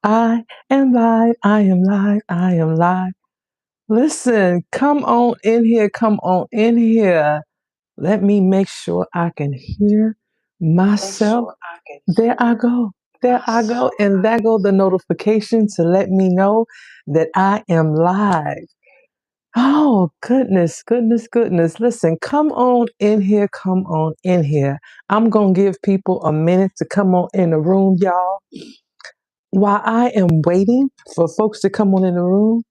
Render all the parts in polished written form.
I am live. I am live. I am live. Listen, come on in here. Come on in here. Let me make sure I can hear myself. There I go. There I go. And there go the notification to let me know that I am live. Oh, goodness, goodness, goodness. Listen, come on in here. Come on in here. I'm going to give people a minute to come on in the room, y'all. While I am waiting for folks to come on in the room,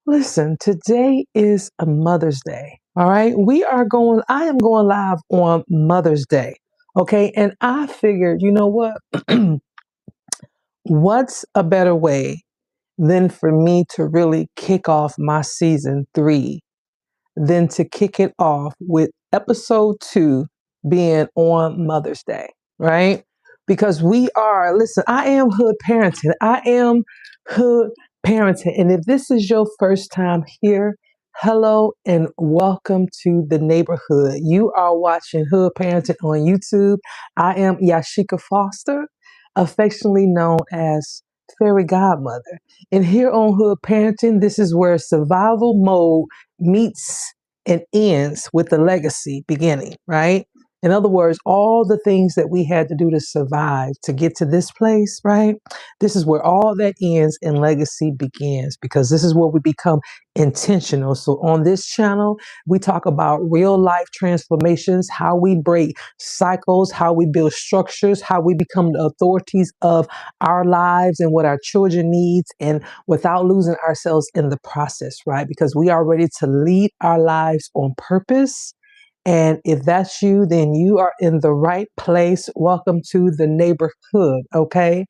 listen, today is a Mother's Day. All right. I am going live on Mother's Day. Okay. And I figured, you know what? What's a better way than for me to really kick off my season 3 than to kick it off with episode 2 being on Mother's Day, right? Because listen, I am hood parenting. I am hood parenting. And if this is your first time here, hello and welcome to the neighborhood. You are watching Hood Parenting on YouTube. I am Yashika Foster, affectionately known as Fairy Godmother. And here on Hood Parenting, this is where survival mode meets and ends with the legacy beginning, right? In other words, all the things that we had to do to survive to get to this place, right? This is where all that ends and legacy begins because this is where we become intentional. So on this channel, we talk about real life transformations, how we break cycles, how we build structures, how we become the authorities of our lives and what our children needs, and without losing ourselves in the process, right? Because we are ready to lead our lives on purpose. And if that's you, then you are in the right place. Welcome to the neighborhood, okay?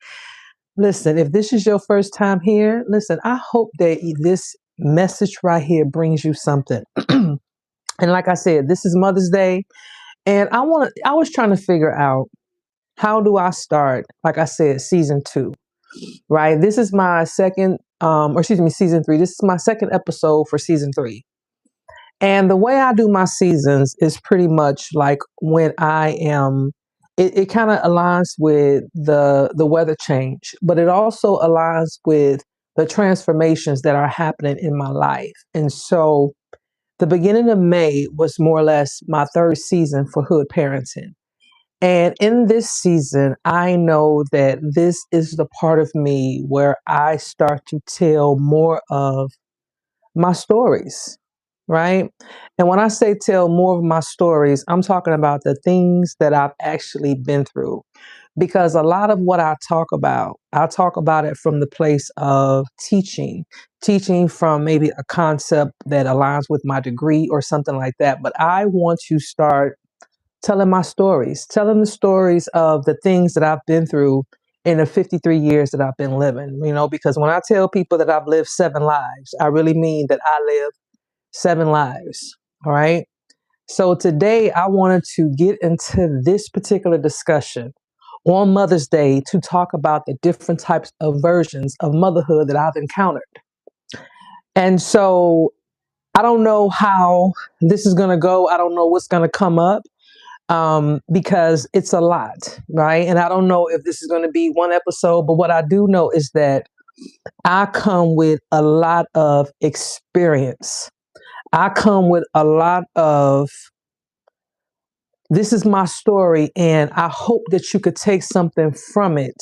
Listen, if this is your first time here, listen, I hope that this message right here brings you something. And like I said, this is Mother's Day, and I was trying to figure out, how do I start, like I said, season 2, right? This is my season 3. This is my second episode for season 3. And the way I do my seasons is pretty much like when it kind of aligns with the weather change, but it also aligns with the transformations that are happening in my life. And so the beginning of May was more or less my third season for Hood Parenting. And in this season, I know that this is the part of me where I start to tell more of my stories, right? And when I say tell more of my stories, I'm talking about the things that I've actually been through. Because a lot of what I talk about it from the place of teaching from maybe a concept that aligns with my degree or something like that. But I want to start telling my stories, telling the stories of the things that I've been through in the 53 years that I've been living, because when I tell people that I've lived 7 lives, I really mean that I live 7 lives. All right. So today I wanted to get into this particular discussion on Mother's Day to talk about the different types of versions of motherhood that I've encountered. And so I don't know how this is going to go. I don't know what's going to come up. Because it's a lot, right? And I don't know if this is going to be one episode, but what I do know is that I come with a lot of experience. I come with a lot of, this is my story, and I hope that you could take something from it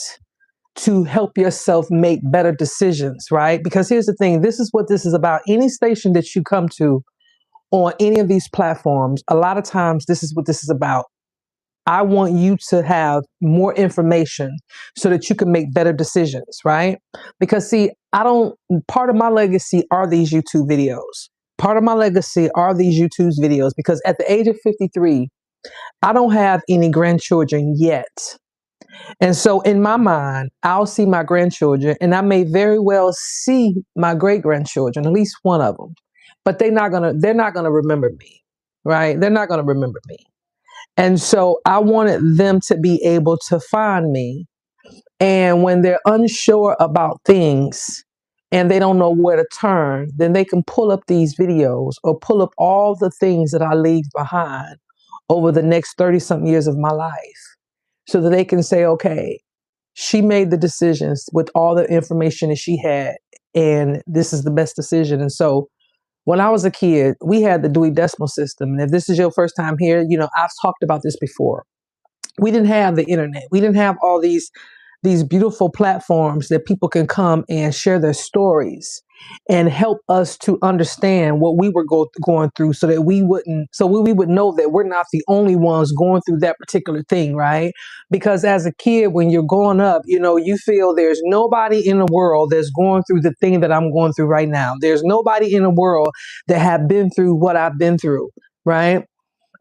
to help yourself make better decisions, right? Because here's the thing, this is what this is about. Any station that you come to on any of these platforms, a lot of times this is what this is about. I want you to have more information so that you can make better decisions, right? Because see, part of my legacy are these YouTube videos. Part of my legacy are these YouTube videos because at the age of 53, I don't have any grandchildren yet. And so in my mind, I'll see my grandchildren and I may very well see my great grandchildren, at least one of them, but they're not going to remember me, right? They're not going to remember me. And so I wanted them to be able to find me. And when they're unsure about things and they don't know where to turn, then they can pull up these videos or pull up all the things that I leave behind over the next 30 something years of my life so that they can say, okay, she made the decisions with all the information that she had, and this is the best decision. And so when I was a kid, we had the Dewey Decimal System. And if this is your first time here, I've talked about this before. We didn't have the internet. We didn't have all these beautiful platforms that people can come and share their stories and help us to understand what we were going through, so that we would know that we're not the only ones going through that particular thing, right? Because as a kid, when you're growing up, you feel there's nobody in the world that's going through the thing that I'm going through right now. There's nobody in the world that have been through what I've been through, right?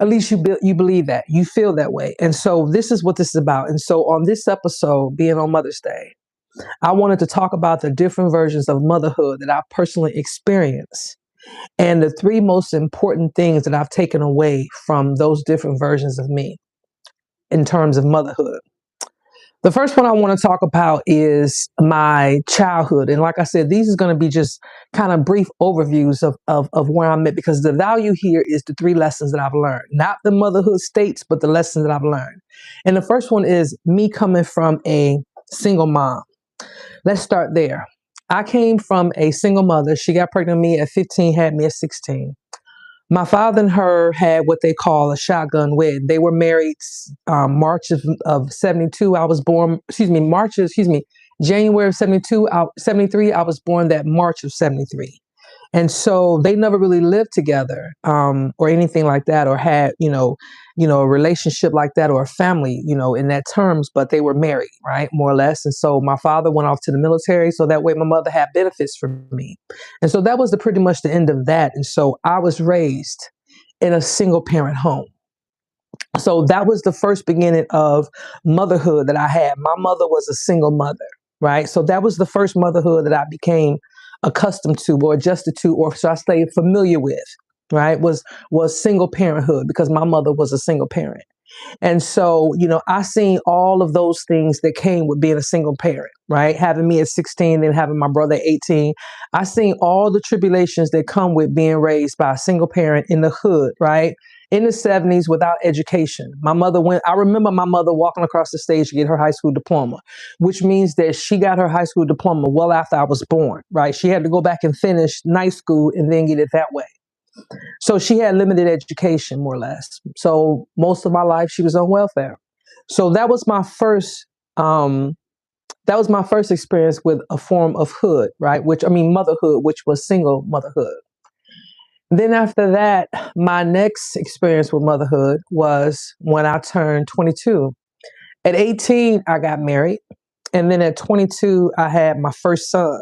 At least you believe that, you feel that way. And so this is what this is about. And so on this episode, being on Mother's Day, I wanted to talk about the different versions of motherhood that I personally experienced, and the three most important things that I've taken away from those different versions of me in terms of motherhood. The first one I want to talk about is my childhood. And like I said, these is going to be just kind of brief overviews of where I'm at, because the value here is the three lessons that I've learned, not the motherhood states, but the lessons that I've learned. And the first one is me coming from a single mom. Let's start there. I came from a single mother. She got pregnant with me at 15, had me at 16. My father and her had what they call a shotgun wedding. They were married March of 72. I was born, January of 72, 73. I was born that March of 73. And so they never really lived together, or anything like that, or had, a relationship like that, or a family, in that terms, but they were married, right? More or less. And so my father went off to the military, so that way my mother had benefits from me. And so that was pretty much the end of that. And so I was raised in a single parent home. So that was the first beginning of motherhood that I had. My mother was a single mother, right? So that was the first motherhood that I became accustomed to, or adjusted to, or should I say familiar with, right? Was single parenthood, because my mother was a single parent. And so, I seen all of those things that came with being a single parent, right? Having me at 16 and having my brother at 18. I seen all the tribulations that come with being raised by a single parent in the hood, right? In the 70s without education. I remember my mother walking across the stage to get her high school diploma, which means that she got her high school diploma well after I was born, right? She had to go back and finish night school and then get it that way. So she had limited education, more or less. So most of my life she was on welfare. So that was my first experience with a form of hood, right? Motherhood, which was single motherhood. Then after that, my next experience with motherhood was when I turned 22. At 18, I got married. And then at 22, I had my first son.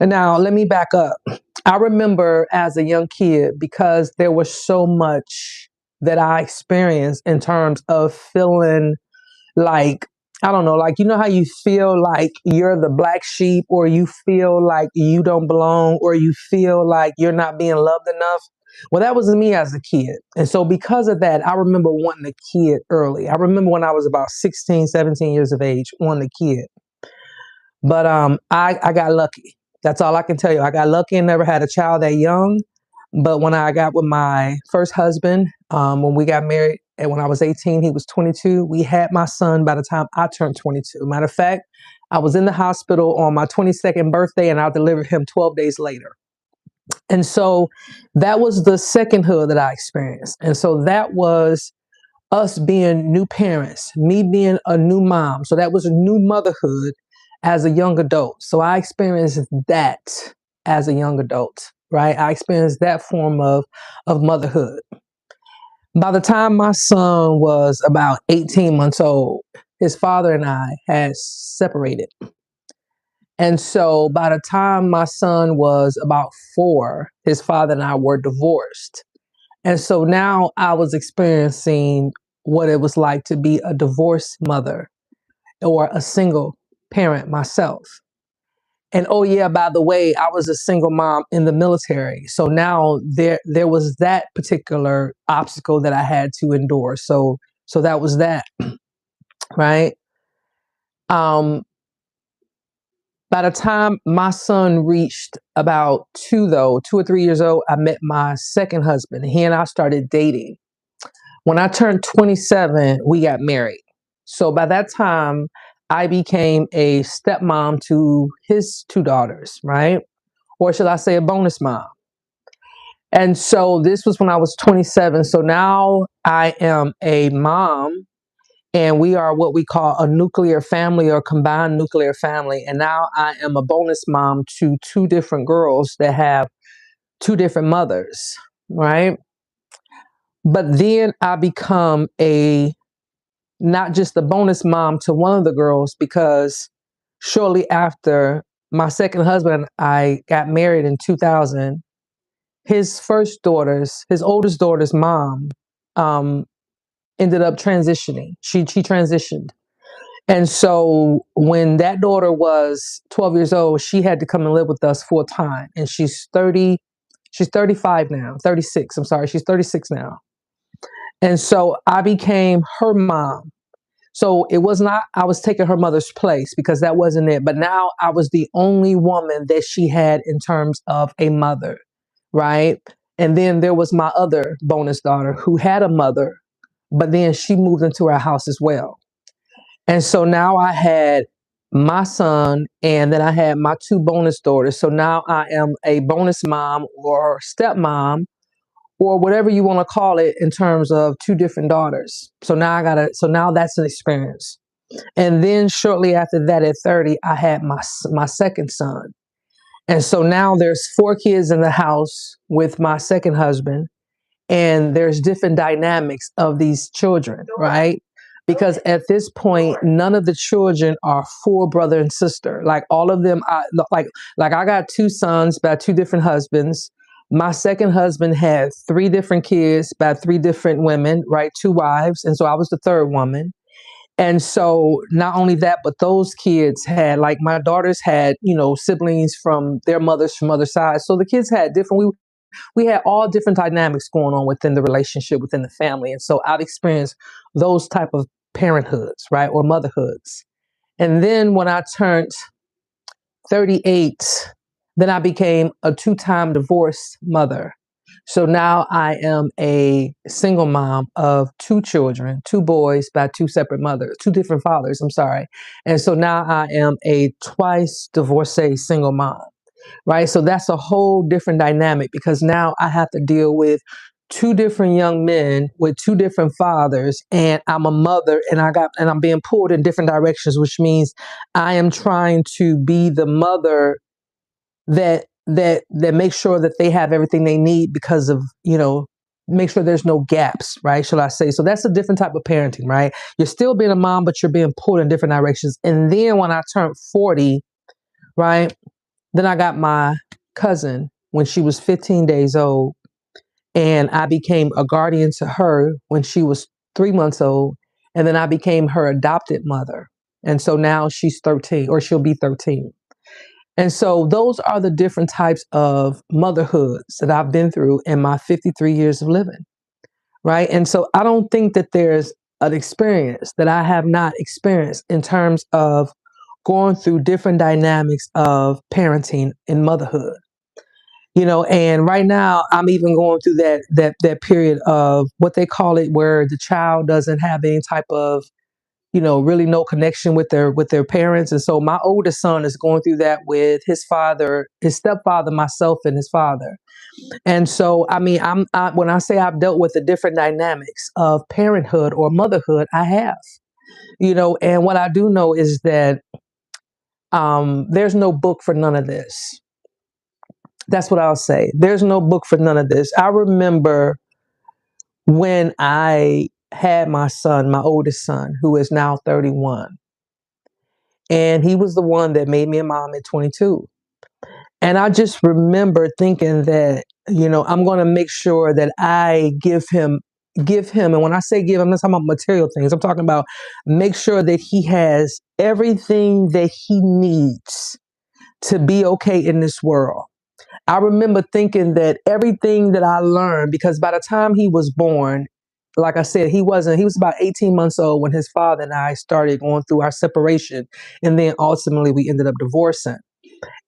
And now let me back up. I remember as a young kid, because there was so much that I experienced in terms of feeling like, I don't know, like, how you feel like you're the black sheep, or you feel like you don't belong, or you feel like you're not being loved enough. Well, that was me as a kid. And so because of that, I remember wanting a kid early. I remember when I was about 16, 17 years of age, wanting a kid. But I got lucky. That's all I can tell you. I got lucky and never had a child that young. But when I got with my first husband, when we got married, and when I was 18, he was 22, we had my son by the time I turned 22. Matter of fact, I was in the hospital on my 22nd birthday, and I delivered him 12 days later. And so that was the second hood that I experienced. And so that was us being new parents, me being a new mom. So that was a new motherhood as a young adult. So I experienced that as a young adult, right? I experienced that form of motherhood. By the time my son was about 18 months old, his father and I had separated. And so by the time my son was about 4, his father and I were divorced. And so now I was experiencing what it was like to be a divorced mother, or a single parent myself. And oh yeah, by the way, I was a single mom in the military. So now there was that particular obstacle that I had to endure. So that was that, right? Um, by the time my son reached about 2 or 3 years old, I met my second husband. He and I started dating. When I turned 27, we got married. So by that time, I became a stepmom to his two daughters, right? Or should I say a bonus mom? And so this was when I was 27. So now I am a mom, and we are what we call a nuclear family or combined nuclear family. And now I am a bonus mom to two different girls that have two different mothers, right? But then I become a not just a bonus mom to one of the girls, because shortly after my second husband and I got married in 2000, his oldest daughter's mom, um, ended up transitioning. She transitioned. And so when that daughter was 12 years old, she had to come and live with us full time. And she's 35 now, 36. I'm sorry, she's 36 now. And so I became her mom. So it was not, I was taking her mother's place, because that wasn't it. But now I was the only woman that she had in terms of a mother, right? And then there was my other bonus daughter who had a mother, but then she moved into our house as well. And so now I had my son, and then I had my two bonus daughters. So now I am a bonus mom or stepmom, or whatever you want to call it, in terms of two different daughters. So now that's an experience. And then shortly after that, at 30, I had my second son. And so now there's four kids in the house with my second husband, and there's different dynamics of these children, right? Because at this point, none of the children are full brother and sister. Like all of them, like I got two sons by two different husbands. My second husband had three different kids by three different women, right? Two wives, and so I was the third woman. And so not only that, but those kids had, like my daughters had, siblings from their mothers from other sides. So the kids had we had all different dynamics going on within the relationship, within the family. And so I've experienced those type of parenthoods, right? Or motherhoods. And then when I turned 38, then I became a two-time divorced mother. So now I am a single mom of two children, two boys by two separate mothers, two different fathers, I'm sorry. And so now I am a twice divorcee single mom, right? So that's a whole different dynamic, because now I have to deal with two different young men with two different fathers, and I'm a mother, and I'm being pulled in different directions, which means I am trying to be the mother that makes sure that they have everything they need, because of, make sure there's no gaps, right? Shall I say? So that's a different type of parenting, right? You're still being a mom, but you're being pulled in different directions. And then when I turned 40, right, then I got my cousin when she was 15 days old, and I became a guardian to her when she was 3 months old. And then I became her adopted mother. And so now she's 13, or she'll be 13. And so those are the different types of motherhoods that I've been through in my 53 years of living, right? And so I don't think that there's an experience that I have not experienced in terms of going through different dynamics of parenting and motherhood. And right now I'm even going through that period of what they call it, where the child doesn't have any type of, really no connection with their parents. And so my oldest son is going through that with his father, his stepfather, myself, and his father. And so, I mean, when I say I've dealt with the different dynamics of parenthood or motherhood, I have, and what I do know is that there's no book for none of this. That's what I'll say. There's no book for none of this. I remember when I had my son, my oldest son, who is now 31. And he was the one that made me a mom at 22. And I just remember thinking that, I'm going to make sure that I give him. And when I say give, I'm not talking about material things. I'm talking about make sure that he has everything that he needs to be okay in this world. I remember thinking that everything that I learned, because by the time he was born, like I said, he was about 18 months old when his father and I started going through our separation. And then ultimately we ended up divorcing.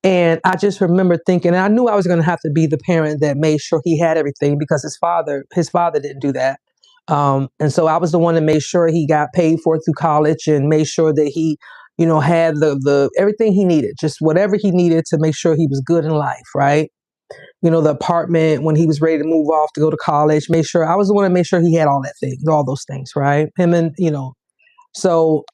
And I just remember thinking, and I knew I was going to have to be the parent that made sure he had everything, because his father didn't do that. And so I was the one that made sure he got paid for through college, and made sure that he, had the everything he needed, just whatever he needed to make sure he was good in life, right? The apartment when he was ready to move off to go to college, make sure I was the one to make sure he had all those things, right? Him and, so,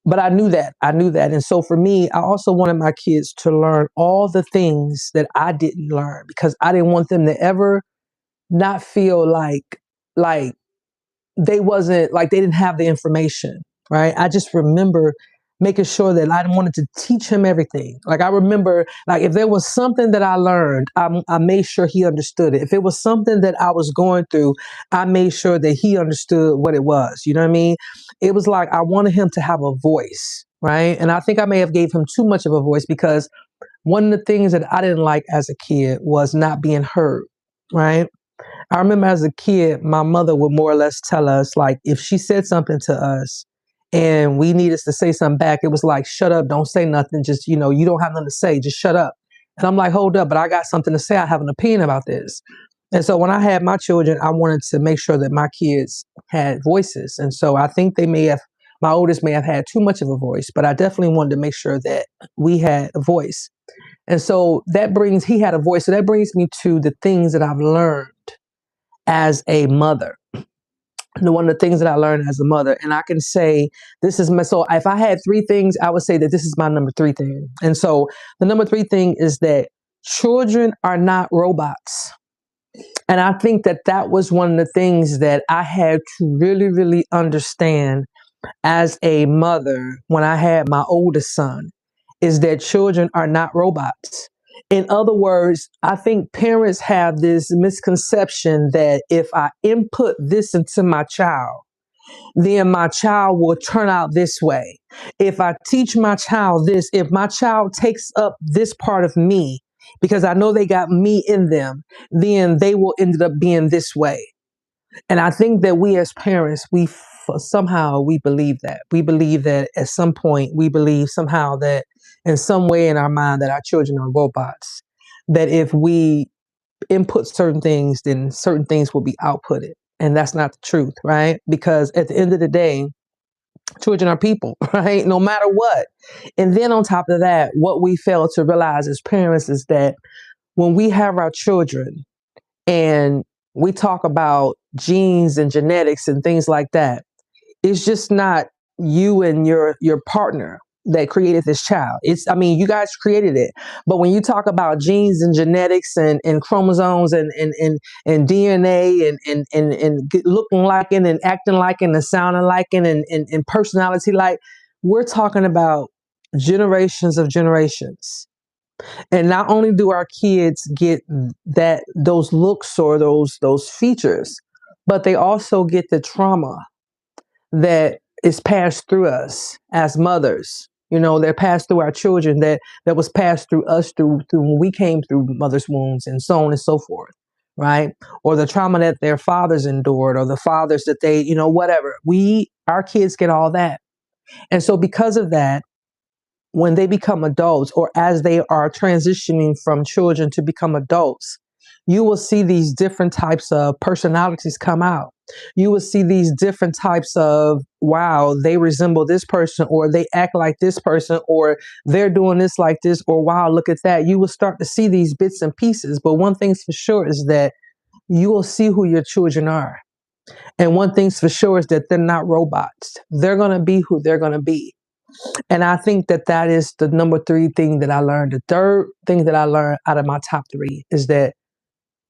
but I knew that. And so for me, I also wanted my kids to learn all the things that I didn't learn because I didn't want them to ever not feel like they wasn't like they didn't have the information, right? I just remember making sure that I wanted to teach him everything. Like I remember, like if there was something that I learned, I made sure he understood it. If it was something that I was going through, I made sure that he understood what it was. You know what I mean? It was like I wanted him to have a voice, right? And I think I may have gave him too much of a voice because one of the things that I didn't like as a kid was not being heard, right? I remember as a kid, my mother would more or less tell us, like, if she said something to us and we needed to say something back, it was like, shut up, don't say nothing. Just, you don't have nothing to say, just shut up. And I'm like, hold up, but I got something to say. I have an opinion about this. And so when I had my children, I wanted to make sure that my kids had voices. And so I think my oldest may have had too much of a voice, but I definitely wanted to make sure that we had a voice. And so he had a voice. So that brings me to the things that I've learned as a mother. One of the things that I learned as a mother, and I can say so if I had three things, I would say that this is my number three thing. And so the number three thing is that children are not robots. And I think that that was one of the things that I had to really, really understand as a mother when I had my oldest son, is that children are not robots. In other words, I think parents have this misconception that if I input this into my child, then my child will turn out this way. If I teach my child this, if my child takes up this part of me, because I know they got me in them, then they will end up being this way. And I think that we as parents, somehow we believe that. We believe that at some point, we believe somehow that in some way in our mind that our children are robots. That if we input certain things, then certain things will be outputted. And that's not the truth, right? Because at the end of the day, children are people, right? No matter what. And then on top of that, what we fail to realize as parents is that when we have our children, and we talk about genes and genetics and things like that, it's just not you and your partner that created this child. You guys created it. But when you talk about genes and genetics and chromosomes and DNA and looking like it and acting like it and sounding like it and personality like, we're talking about generations of generations. And not only do our kids get those looks or those features, but they also get the trauma that is passed through us as mothers. They're passed through our children that was passed through us through when we came through mother's wombs and so on and so forth, right? Or the trauma that their fathers endured, or the fathers that they, whatever. Our kids get all that. And so because of that, when they become adults or as they are transitioning from children to become adults, you will see these different types of personalities come out. You will see these different types of, wow, they resemble this person, or they act like this person, or they're doing this like this, or wow, look at that. You will start to see these bits and pieces. But one thing's for sure is that you will see who your children are. And one thing's for sure is that they're not robots. They're going to be who they're going to be. And I think that that is the number three thing that I learned. The third thing that I learned out of my top three is that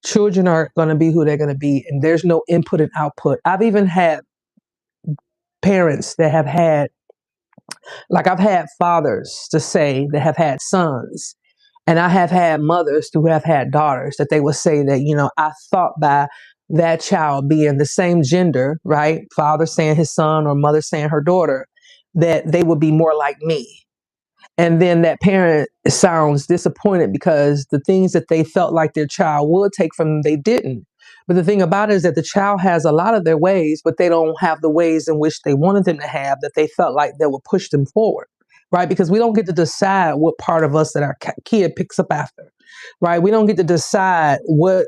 children are going to be who they're going to be, and there's no input and output. I've even had parents that have had, like I've had fathers to say that have had sons, and I have had mothers who have had daughters that they will say that, I thought by that child being the same gender, right? Father saying his son or mother saying her daughter, that they would be more like me. And then that parent sounds disappointed because the things that they felt like their child would take from them, they didn't. But the thing about it is that the child has a lot of their ways, but they don't have the ways in which they wanted them to have that they felt like that would push them forward, right? Because we don't get to decide what part of us that our kid picks up after, right? We don't get to decide what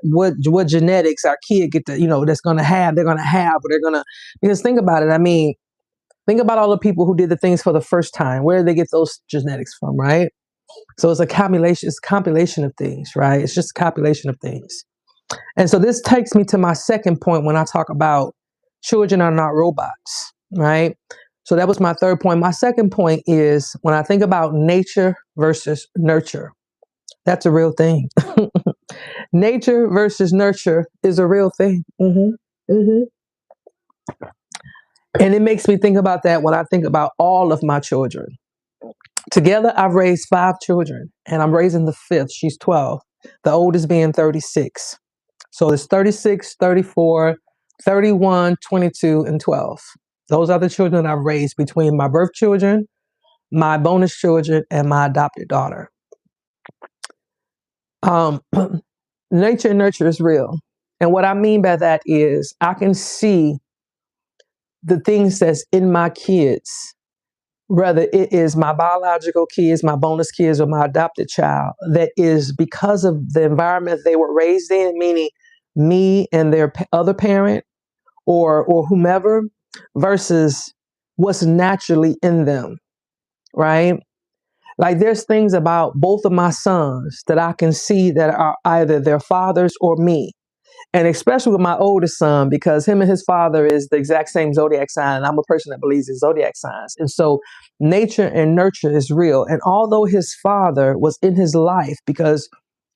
genetics our kid get to, that's going to have, they're going to have, or they're going to, because think about it. Think about all the people who did the things for the first time. Where did they get those genetics from, right? So it's it's a compilation of things, right? It's just a compilation of things. And so this takes me to my second point when I talk about children are not robots, right? So that was my third point. My second point is when I think about nature versus nurture, that's a real thing. Nature versus nurture is a real thing. And it makes me think about that when I think about all of my children. Together, I've raised 5 children, and I'm raising the fifth. She's 12, the oldest being 36. So it's 36, 34, 31, 22, and 12. Those are the children I've raised between my birth children, my bonus children, and my adopted daughter. Um, nature and nurture is real. And what I mean by that is I can see the things that's in my kids, whether it is my biological kids, my bonus kids, or my adopted child, that is because of the environment they were raised in, meaning me and their other parent or whomever, versus what's naturally in them, right? Like there's things about both of my sons that I can see that are either their fathers or me. And especially with my oldest son, because him and his father is the exact same zodiac sign. And I'm a person that believes in zodiac signs. And so nature and nurture is real. And although his father was in his life, because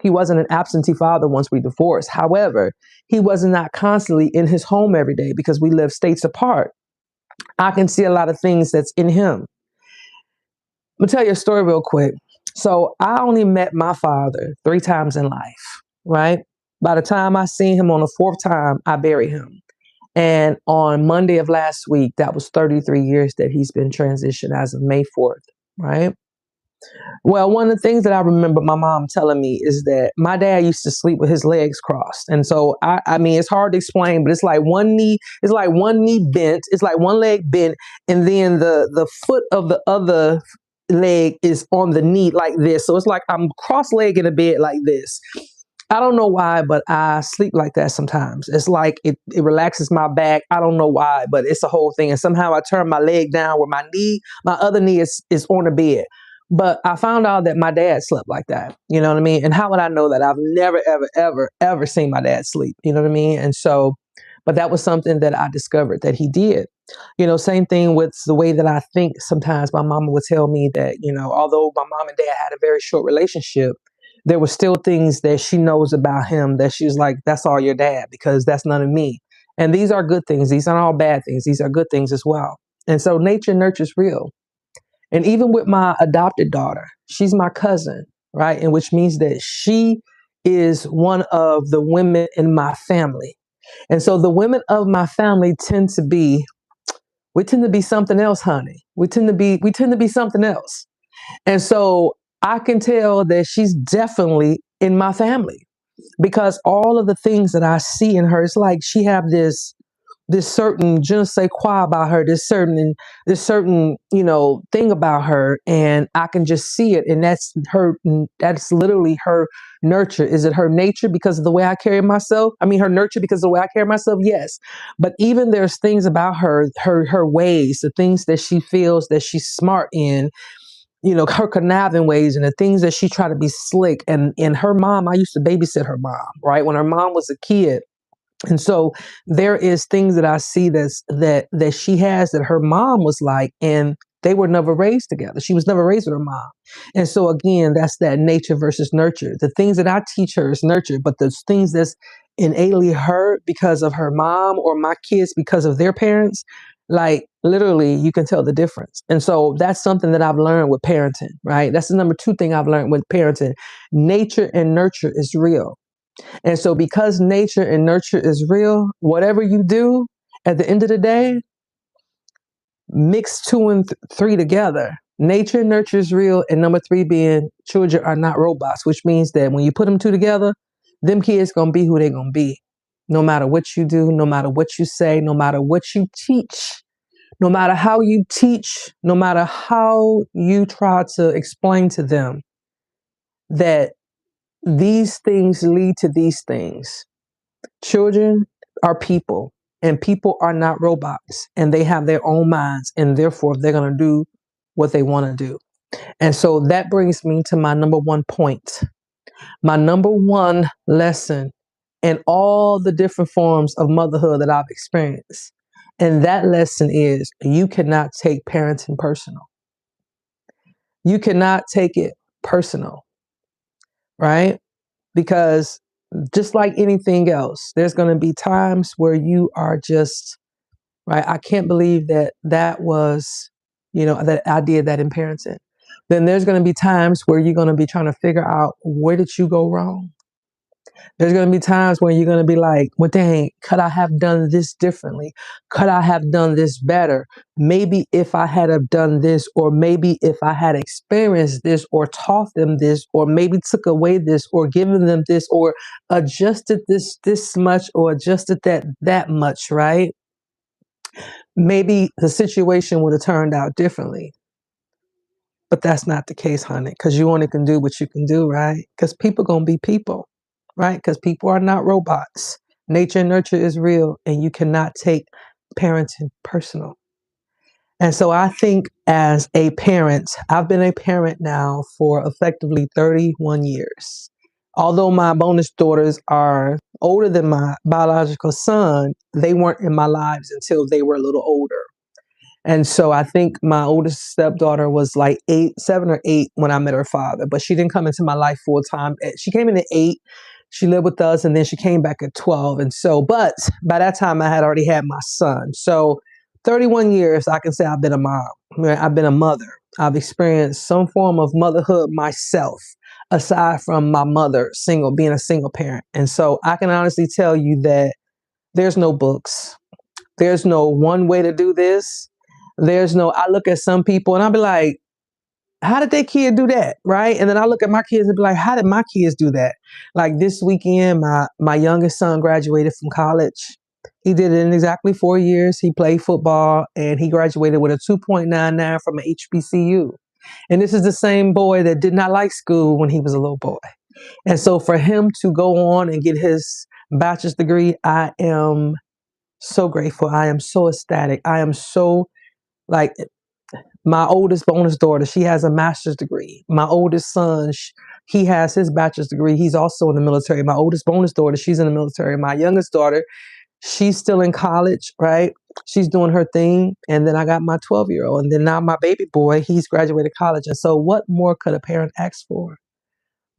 he wasn't an absentee father once we divorced, however, he was not constantly in his home every day because we live states apart. I can see a lot of things that's in him. I'm gonna tell you a story real quick. So I only met my father 3 times in life, right? By the time I seen him on the fourth time, I buried him. And on Monday of last week, that was 33 years that he's been transitioned as of May 4th, right? Well, one of the things that I remember my mom telling me is that my dad used to sleep with his legs crossed. And so I mean, it's hard to explain, but it's like one knee bent, it's like one leg bent, and then the foot of the other leg is on the knee like this. So it's like I'm cross-legged in a bed like this. I don't know why, but I sleep like that sometimes. It's like it relaxes my back. I don't know why, but it's a whole thing. And somehow I turn my leg down where my other knee is on the bed. But I found out that my dad slept like that. You know what I mean? And how would I know that? I've never, ever, ever, ever seen my dad sleep. You know what I mean? And so, but that was something that I discovered that he did. You know, same thing with the way that I think. Sometimes my mama would tell me that, you know, although my mom and dad had a very short relationship, there were still things that she knows about him that she's like, that's all your dad, because that's none of me. And these are good things. These aren't all bad things. These are good things as well. And so nature nurture is real. And even with my adopted daughter, she's my cousin, right? And which means that she is one of the women in my family. And so the women of my family we tend to be something else, honey. We tend to be something else. And so I can tell that she's definitely in my family because all of the things that I see in her, it's like she have this certain je ne sais quoi about her, this certain, you know, thing about her, and I can just see it. And that's literally her nurture. Is it her nature because of the way I carry myself? I mean, her nurture because of the way I carry myself, yes. But even there's things about her ways, the things that she feels that she's smart in, you know, her conniving ways and the things that she tried to be slick. And her mom, I used to babysit her mom, right? When her mom was a kid. And so there is things that I see that she has that her mom was like, and they were never raised together. She was never raised with her mom. And so again, that's that nature versus nurture. The things that I teach her is nurture, but the things that's innately her because of her mom or my kids because of their parents, like literally you can tell the difference. And so that's something that I've learned with parenting, right? That's the number 2 thing I've learned with parenting. Nature and nurture is real. And so because nature and nurture is real, whatever you do at the end of the day, mix 2 and 3 together. Nature and nurture is real. And number 3 being children are not robots, which means that when you put them 2 together, them kids going to be who they're going to be. No matter what you do, no matter what you say, no matter what you teach, no matter how you teach, no matter how you try to explain to them that these things lead to these things. Children are people. And people are not robots, and they have their own minds, and therefore they're going to do what they want to do. And so that brings me to my number one point. My number one lesson in all the different forms of motherhood that I've experienced. And that lesson is you cannot take parenting personal. You cannot take it personal, right? Because just like anything else, there's going to be times where you are just, right? I can't believe that was, that I did that in parenting. Then there's going to be times where you're going to be trying to figure out, where did you go wrong? There's going to be times when you're going to be like, well, dang, could I have done this differently? Could I have done this better? Maybe if I had have done this, or maybe if I had experienced this, or taught them this, or maybe took away this, or given them this, or adjusted this much, or adjusted that much, right? Maybe the situation would have turned out differently. But that's not the case, honey, because you only can do what you can do, right? Because people going to be people, right? Because people are not robots. Nature and nurture is real, and you cannot take parenting personal. And so I think as a parent, I've been a parent now for effectively 31 years. Although my bonus daughters are older than my biological son, they weren't in my lives until they were a little older. And so I think my oldest stepdaughter was like 7 or 8 when I met her father, but she didn't come into my life full time. She came in at 8. She lived with us, and then she came back at 12. And so, but by that time I had already had my son. So 31 years, I can say I've been a mom. I've been a mother. I've experienced some form of motherhood myself, aside from my mother, being a single parent. And so I can honestly tell you that there's no books. There's no one way to do this. I look at some people and I'll be like, how did their kid do that? Right. And then I look at my kids and be like, how did my kids do that? Like this weekend, my youngest son graduated from college. He did it in exactly 4 years. He played football and he graduated with a 2.99 from an HBCU. And this is the same boy that did not like school when he was a little boy. And so for him to go on and get his bachelor's degree, I am so grateful. I am so ecstatic. I am so, like, my oldest bonus daughter, she has a master's degree. My oldest son, he has his bachelor's degree. He's also in the military. My oldest bonus daughter, she's in the military. My youngest daughter, she's still in college, right? She's doing her thing. And then I got my 12-year-old. And then now my baby boy, he's graduated college. And so what more could a parent ask for?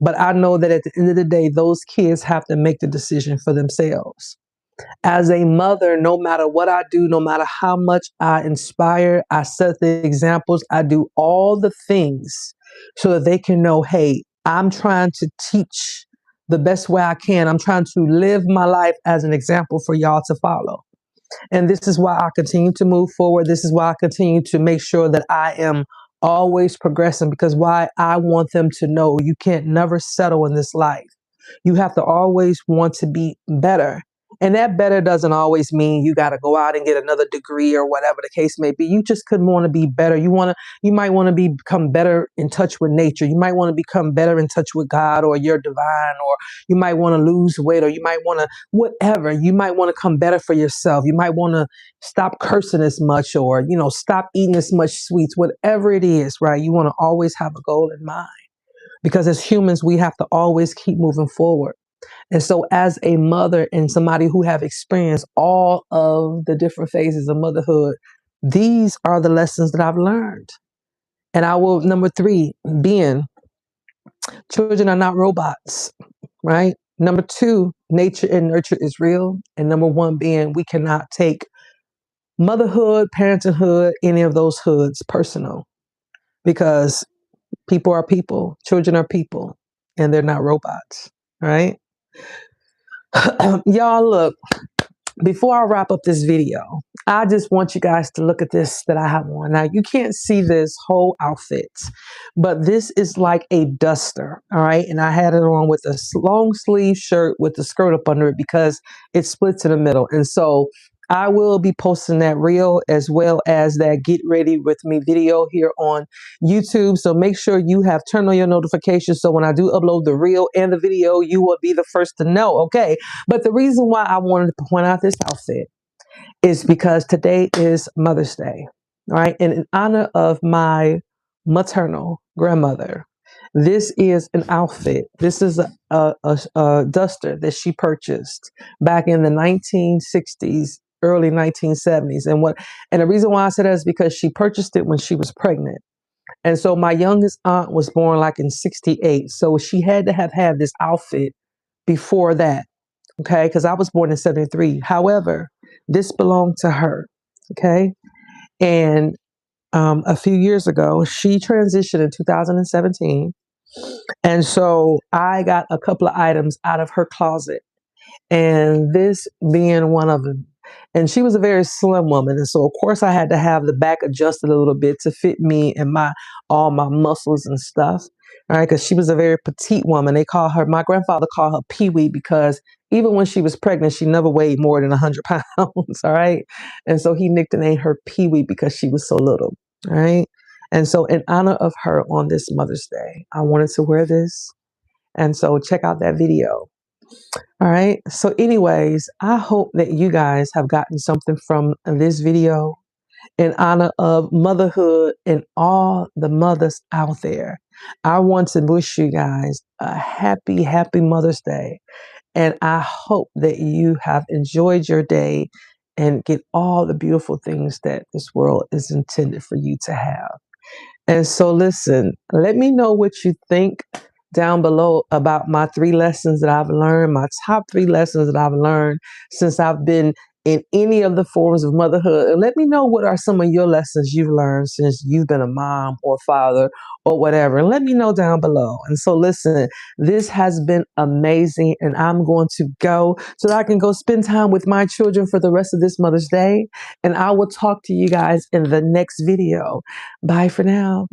But I know that at the end of the day, those kids have to make the decision for themselves. As a mother, no matter what I do, no matter how much I inspire, I set the examples, I do all the things so that they can know, hey, I'm trying to teach the best way I can. I'm trying to live my life as an example for y'all to follow. And this is why I continue to move forward. This is why I continue to make sure that I am always progressing, because why I want them to know you can't never settle in this life. You have to always want to be better. And that better doesn't always mean you got to go out and get another degree or whatever the case may be. You just could want to be better. You might want to become better in touch with nature. You might want to become better in touch with God or your divine, or you might want to lose weight, or you might want to, whatever. You might want to come better for yourself. You might want to stop cursing as much, or, stop eating as much sweets, whatever it is, right? You want to always have a goal in mind, because as humans, we have to always keep moving forward. And so as a mother and somebody who have experienced all of the different phases of motherhood, these are the lessons that I've learned. And number 3, being children are not robots, right? Number 2, nature and nurture is real. And number 1 being, we cannot take motherhood, parenthood, any of those hoods personal, because people are people, children are people, and they're not robots, right? Y'all, look, before I wrap up this video, I just want you guys to look at this that I have on. Now, you can't see this whole outfit, but this is like a duster, all right? And I had it on with a long sleeve shirt with the skirt up under it because it splits in the middle. And so I will be posting that reel as well as that Get Ready With Me video here on YouTube. So make sure you have turned on your notifications so when I do upload the reel and the video, you will be the first to know, okay? But the reason why I wanted to point out this outfit is because today is Mother's Day, right? And in honor of my maternal grandmother, this is an outfit. This is a duster that she purchased back in the 1960s, early 1970s. And the reason why I said that is because she purchased it when she was pregnant. And so my youngest aunt was born like in 68. So she had to have had this outfit before that. Okay. Because I was born in 73. However, this belonged to her. Okay. And a few years ago, she transitioned in 2017. And so I got a couple of items out of her closet, and this being one of them. And she was a very slim woman, and so of course I had to have the back adjusted a little bit to fit me and my all my muscles and stuff. All right, because she was a very petite woman. My grandfather called her Pee Wee because even when she was pregnant, she never weighed more than 100 pounds. All right, and so he nicknamed her Pee Wee because she was so little. All right, and so in honor of her on this Mother's Day, I wanted to wear this, and so check out that video. All right. So, anyways, I hope that you guys have gotten something from this video in honor of motherhood and all the mothers out there. I want to wish you guys a happy, happy Mother's Day. And I hope that you have enjoyed your day and get all the beautiful things that this world is intended for you to have. And so, listen, let me know what you think down below about my 3 lessons that I've learned, my top 3 lessons that I've learned since I've been in any of the forms of motherhood. And let me know what are some of your lessons you've learned since you've been a mom or father or whatever. And let me know down below. And so, listen, this has been amazing. And I'm going to go so that I can go spend time with my children for the rest of this Mother's Day. And I will talk to you guys in the next video. Bye for now.